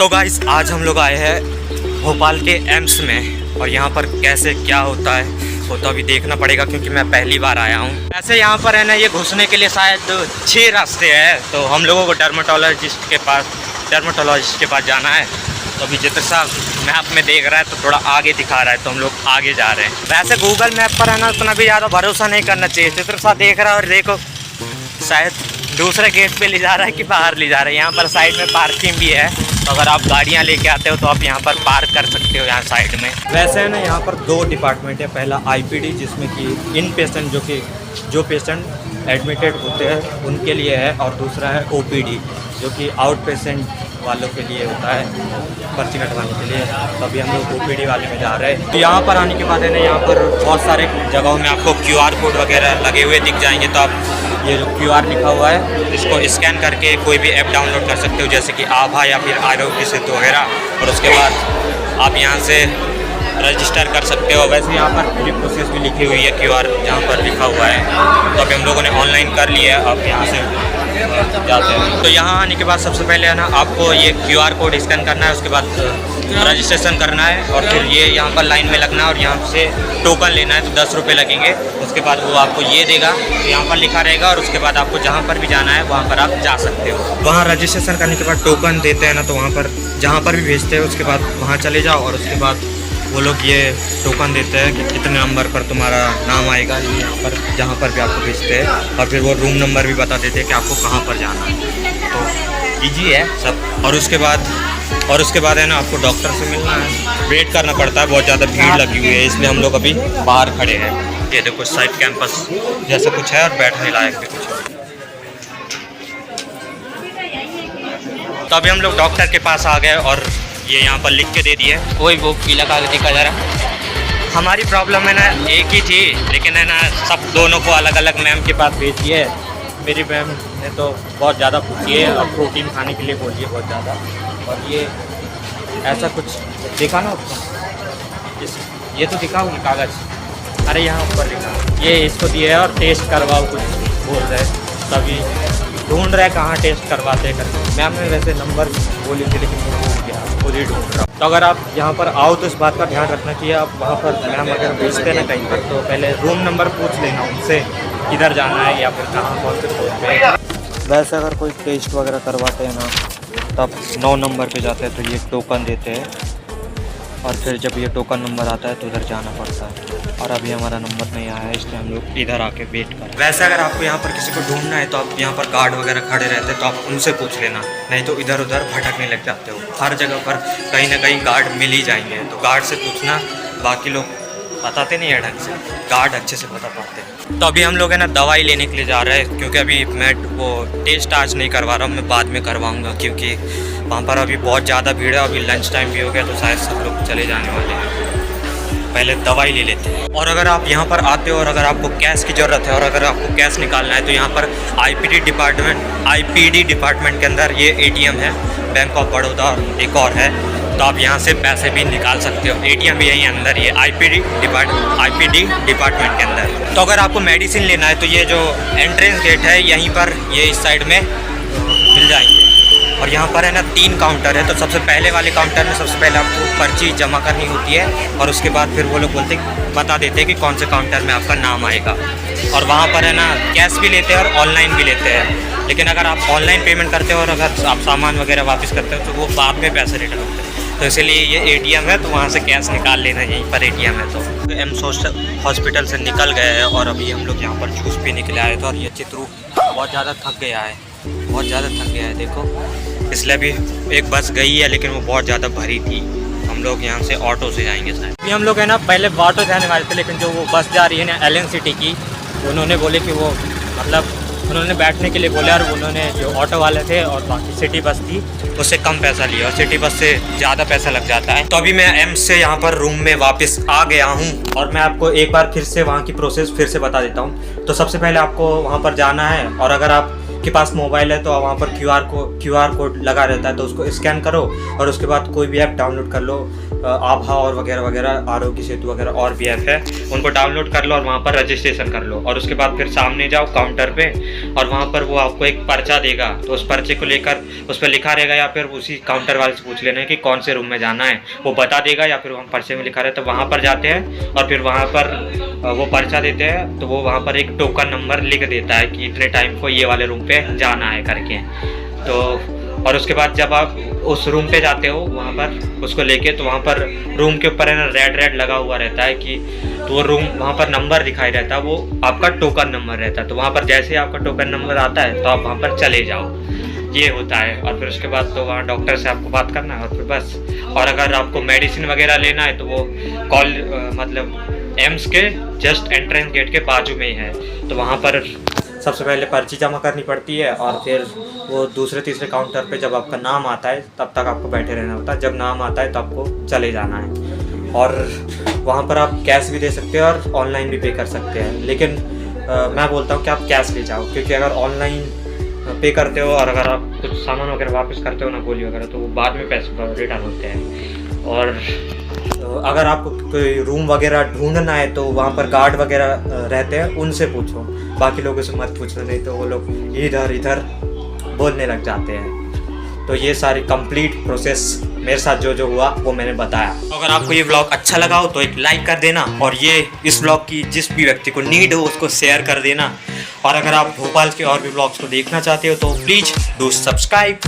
तो गाइस आज हम लोग आए हैं भोपाल के एम्स में और यहाँ पर कैसे क्या होता है वो तो अभी देखना पड़ेगा क्योंकि मैं पहली बार आया हूँ। ऐसे यहाँ पर है ना ये घुसने के लिए शायद 6 रास्ते हैं, तो हम लोगों को डर्मेटोलॉजिस्ट के पास जाना है। तो अभी जित्र साहब मैप में देख रहा है तो थोड़ा आगे दिखा रहा है, तो हम लोग आगे जा रहे हैं। वैसे गूगल मैप पर है ना उतना भी ज़्यादा भरोसा नहीं करना चाहिए। जित्र साहब देख रहा है और देखो शायद दूसरे गेट पे ले जा रहा है कि बाहर ले जा रहा है। यहाँ पर साइड में पार्किंग भी है, तो अगर आप गाड़ियाँ लेके आते हो तो आप यहाँ पर पार्क कर सकते हो यहाँ साइड में। वैसे है ना यहाँ पर 2 डिपार्टमेंट है। पहला आईपीडी जिसमें कि इन पेशेंट जो पेशेंट एडमिटेड होते हैं उनके लिए है, और दूसरा है ओपीडी जो कि आउट पेशेंट वालों के लिए होता है, पर्ची कटवाने के लिए। तो अभी हम लोग ओपीडी वाले में जा रहे हैं। तो यहाँ पर आने के बाद है ना यहाँ पर बहुत सारे जगहों में आपको QR कोड वगैरह लगे हुए दिख जाएंगे। तो आप ये जो QR लिखा हुआ है इसको स्कैन करके कोई भी ऐप डाउनलोड कर सकते हो, जैसे कि आभा या फिर आरोग्य सेतु वगैरह, और उसके बाद आप यहाँ से रजिस्टर कर सकते हो। वैसे यहाँ पर पूरी प्रोसेस भी लिखी हुई है QR जहाँ पर लिखा हुआ है। तो अभी हम लोगों ने ऑनलाइन कर लिया है, अब यहाँ से जाते हैं। तो यहाँ आने के बाद सबसे पहले है ना आपको ये QR कोड स्कैन करना है, उसके बाद रजिस्ट्रेशन करना है, और फिर ये यहाँ पर लाइन में लगना है और यहाँ से टोकन लेना है। तो 10 रुपये लगेंगे। उसके बाद वो आपको ये देगा, तो यहाँ पर लिखा रहेगा, और उसके बाद आपको जहाँ पर भी जाना है वहाँ पर आप जा सकते हो। वहाँ रजिस्ट्रेशन करने के बाद टोकन देते हैं ना, तो वहाँ पर जहाँ पर भी भेजते हैं उसके बाद वहाँ चले जाओ, और उसके बाद वो लोग ये टोकन देते हैं कि कितने नंबर पर तुम्हारा नाम आएगा यहाँ पर जहाँ पर भी आपको भेजते हैं, और फिर वो रूम नंबर भी बता देते हैं कि आपको कहाँ पर जाना है। तो ईजी है सब। और उसके बाद है ना आपको डॉक्टर से मिलना है, वेट करना पड़ता है, बहुत ज़्यादा भीड़ लगी हुई है, इसलिए हम लोग अभी बाहर खड़े हैं। ये देखो साइड कैंपस जैसा कुछ है और बैठने लायक भी कुछ है। तो अभी हम लोग डॉक्टर के पास आ गए और ये यहाँ पर लिख के दे दिए। वही वो पीला कागज दिखा जा रहा। हमारी प्रॉब्लम है ना एक ही थी, लेकिन है ना सब दोनों को अलग अलग मैम के पास भेज दिए। मेरी मैम ने तो बहुत ज़्यादा पूछी है और प्रोटीन खाने के लिए बोलिए बहुत ज़्यादा। और ये ऐसा कुछ देखा ना उसको, ये तो दिखा हुआ कागज़, अरे यहाँ ऊपर लिखा, ये इसको दिए है और टेस्ट करवाओ कुछ बोल रहे। तभी ढूंढ रहे कहाँ टेस्ट करवाते करके। मैम ने वैसे नंबर बोली थी लेकिन भूल गया, खुद ही ढूंढ रहा। तो अगर आप यहाँ पर आओ तो इस बात का ध्यान रखना चाहिए, आप वहाँ पर मैम अगर भेजते ना कहीं पर तो पहले रूम नंबर पूछ लेना उनसे, किधर जाना है या फिर कहाँ कौन से फ्लोर पे। वैसे अगर कोई टेस्ट वगैरह करवाते हैं ना तब 9 नंबर पे जाते हैं, तो ये टोकन देते हैं, और फिर जब ये टोकन नंबर आता है तो उधर जाना पड़ता है। और अभी हमारा नंबर नहीं आया है, इसलिए हम लोग इधर आके वेट कर रहे हैं। वैसे अगर आपको यहाँ पर किसी को ढूंढना है तो आप यहाँ पर गार्ड वगैरह खड़े रहते हैं, तो आप उनसे पूछ लेना, नहीं तो इधर उधर भटकने लग जाते हो। हर जगह पर कहीं ना कहीं गार्ड मिल ही जाएंगे, तो गार्ड से पूछना। बाकी लोग बताते नहीं है ढंग से, गार्ड अच्छे से बता पाते हैं। तो अभी हम लोग है ना दवाई लेने के लिए जा रहे हैं, क्योंकि अभी मैं वो टेस्ट आज नहीं करवा रहा हूँ, मैं बाद में करवाऊँगा, क्योंकि वहाँ पर अभी बहुत ज़्यादा भीड़ है। अभी लंच टाइम भी हो गया तो शायद सब लोग चले जाने वाले हैं। पहले दवाई ले लेते हैं। और अगर आप यहाँ पर आते हो और अगर आपको कैश की ज़रूरत है और अगर आपको कैश निकालना है तो यहाँ पर आईपीडी डिपार्टमेंट के अंदर ये ATM है, बैंक ऑफ बड़ौदा एक और है, तो आप यहाँ से पैसे भी निकाल सकते हो। ATM भी यहीं अंदर ही है, आईपीडी डिपार्टमेंट के अंदर। तो अगर आपको मेडिसिन लेना है तो ये जो एंट्रेंस गेट है यहीं पर, ये इस साइड में मिल जाएंगे। और यहाँ पर है ना 3 काउंटर है, तो सबसे पहले वाले काउंटर में सबसे पहले आपको पर्ची जमा करनी होती है, और उसके बाद फिर वो लोग बता देते हैं कि कौन से काउंटर में आपका नाम आएगा। और वहाँ पर है ना कैश भी लेते हैं और ऑनलाइन भी लेते हैं, लेकिन अगर आप ऑनलाइन पेमेंट करते हो और अगर आप सामान वगैरह वापस करते हो तो वो बाद में पैसे रिटर्न होते हैं। तो इसलिए ये ATM है, तो वहाँ से कैश निकाल लेना, यहीं पर ATM है। तो एम्स हॉस्पिटल से निकल गए हैं और अभी हम लोग यहाँ पर जूस पीने के लिए आए थे, और ये चित्रू बहुत ज़्यादा थक गया है, देखो। इसलिए भी एक बस गई है लेकिन वो बहुत ज़्यादा भरी थी। हम लोग यहाँ से ऑटो से जाएंगे शायद। अभी हम लोग है ना पहले ऑटो जाने वाले थे, लेकिन जो वो बस जा रही है ना LN सिटी की, उन्होंने बोले कि वो मतलब उन्होंने बैठने के लिए बोले, और उन्होंने जो ऑटो वाले थे और बाकी सिटी बस थी उससे कम पैसा लिया, और सिटी बस से ज़्यादा पैसा लग जाता है। तो अभी मैं एम्स से यहाँ पर रूम में वापस आ गया हूँ, और मैं आपको एक बार फिर से वहाँ की प्रोसेस फिर से बता देता हूँ। तो सबसे पहले आपको वहाँ पर जाना है, और अगर आप के पास मोबाइल है तो वहाँ पर QR कोड लगा रहता है, तो उसको स्कैन करो, और उसके बाद कोई भी ऐप डाउनलोड कर लो, आभा और वगैरह वगैरह, आरोग्य सेतु वगैरह और भी ऐप है, उनको डाउनलोड कर लो और वहाँ पर रजिस्ट्रेशन कर लो। और उसके बाद फिर सामने जाओ काउंटर पे और वहाँ पर वो आपको एक पर्चा देगा, तो उस पर्चे को लेकर उस पर लिखा रहेगा, या फिर उसी काउंटर वाले से पूछ लेना है कि कौन से रूम में जाना है, वो बता देगा, या फिर हम पर्चे में लिखा रहता है तो वहाँ पर जाते हैं और फिर वहाँ पर वो पर्चा देते हैं, तो वो वहाँ पर एक टोकन नंबर लिख देता है कि इतने टाइम को ये वाले रूम पे जाना है करके। तो और उसके बाद जब आप उस रूम पे जाते हो वहाँ पर उसको लेके, तो वहाँ पर रूम के ऊपर है ना रेड लगा हुआ रहता है कि तो वो रूम वहाँ पर नंबर दिखाई रहता है, वो आपका टोकन नंबर रहता है। तो वहाँ पर जैसे ही आपका टोकन नंबर आता है तो आप वहाँ पर चले जाओ, ये होता है। और फिर उसके बाद तो वहाँ डॉक्टर से आपको बात करना है और फिर बस। और अगर आपको मेडिसिन वगैरह लेना है तो वो मतलब एम्स के जस्ट एंट्रेंस गेट के बाजू में ही है, तो वहाँ पर सबसे पहले पर्ची जमा करनी पड़ती है और फिर वो दूसरे तीसरे काउंटर पे जब आपका नाम आता है तब तक आपको बैठे रहना होता है, जब नाम आता है तो आपको चले जाना है। और वहाँ पर आप कैश भी दे सकते हो और ऑनलाइन भी पे कर सकते हैं, लेकिन मैं बोलता हूँ कि आप कैश ले जाओ, क्योंकि अगर ऑनलाइन पे करते हो और अगर आप कुछ सामान वगैरह वापस करते हो ना, गोली वगैरह, तो वो बाद में पैसे रिटर्न होते हैं। और अगर आपको कोई रूम वगैरह ढूंढना है तो वहाँ पर गार्ड वगैरह रहते हैं, उनसे पूछो, बाकी लोगों से मत पूछना, नहीं तो वो लोग इधर इधर बोलने लग जाते हैं। तो ये सारी कंप्लीट प्रोसेस मेरे साथ जो हुआ वो मैंने बताया। अगर आपको ये व्लॉग अच्छा लगा हो तो एक लाइक कर देना, और ये इस व्लॉग की जिस भी व्यक्ति को नीड हो उसको शेयर कर देना। और अगर आप भोपाल के और भी व्लॉग्स को देखना चाहते हो तो प्लीज़ डू सब्सक्राइब।